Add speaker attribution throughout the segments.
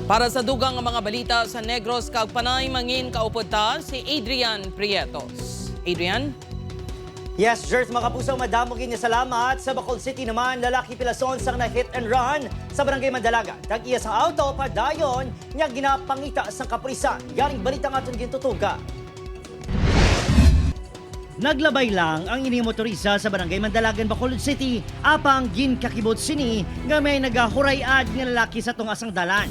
Speaker 1: Para sa dugang mga balita sa Negros kag Panay mangin kaupod ta si Adrian Prietos. Adrian?
Speaker 2: Yes, Jers, mga kapuso, madamo kini salamat. Sa Bacolod City naman, lalaki pilason sang na hit and run sa Barangay Mandalaga. Tag-iya sa auto, padayon, niya ginapangita sa kapulisan. Yaring balita nga itong gintutuga. Naglabay lang ang ini motorista sa Barangay Mandalagan, Bacolod City, apang ginkakibot sini nga may nagahurayad nga lalaki sa tungasang dalan.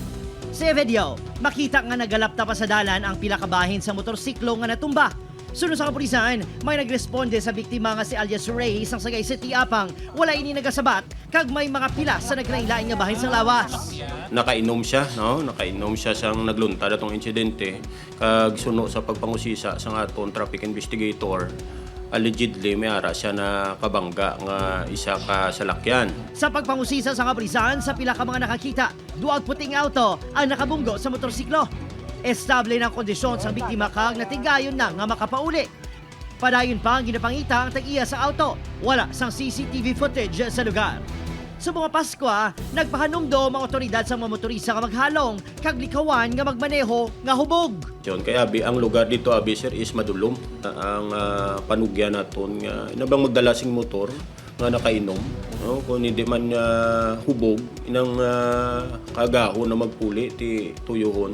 Speaker 2: Sa video, makita nga nagalapta pa sa dalan ang pila ka bahin sa motorsiklo nga natumba. Sunod sa kapulisan, may nagresponde sa biktima nga si alias Ray sang Sagay City apang wala ini nagasabat kag may mga pila sa nagrailain nga bahin sa lawas.
Speaker 3: Nakainom siya, no? Nakainom siya sang nagluntad atong insidente kag suno sa pagpangusisa sa aton traffic investigator. Allegedly may ara siya na kabangga nga isa ka salakyan.
Speaker 2: Sa pagpangusisa sa kapulisan, sa pila ka mga nakakita, duag puting auto ang nakabunggo sa motorsiklo. Estable ng kondisyon sa biktima kag natigayon na nga makapauli. Padayon pa ang ginapangita ang tag-iya sa auto. Wala sang CCTV footage sa lugar. Sa mga Paskwa, nagpahanumdo mga otoridad sa mga motorista nga maghalong kag likawan nga magmaneho nga hubog.
Speaker 3: Yun, kaya abi, ang lugar dito abi sir is madulom. Ang panugya naton nga inabang magdala sing motor nga nakainom, no? Kung hindi man hubog inang kagaho na magpuli ti tuyuhon.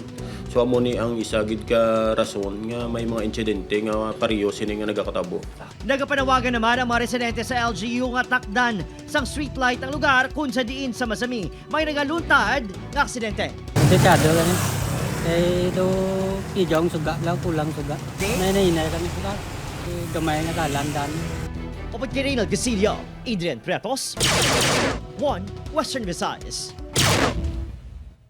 Speaker 3: So amo ni ang isagid ka rason nga may mga insidente nga pareho sini nga nagakatabo.
Speaker 2: Nagapanawagan naman ang mga residente sa LGU nga takdan sang streetlight ang lugar kung sa diin sa Masami may nagaluntad nga aksidente.
Speaker 4: Delikado kami. Eh, do ijong suga lang, kulang suga. Nay kami suga. Gamay na kalandan.
Speaker 2: Kapag kay Reynald Gasilio, Adrian Pretos, 1 Western Visayas.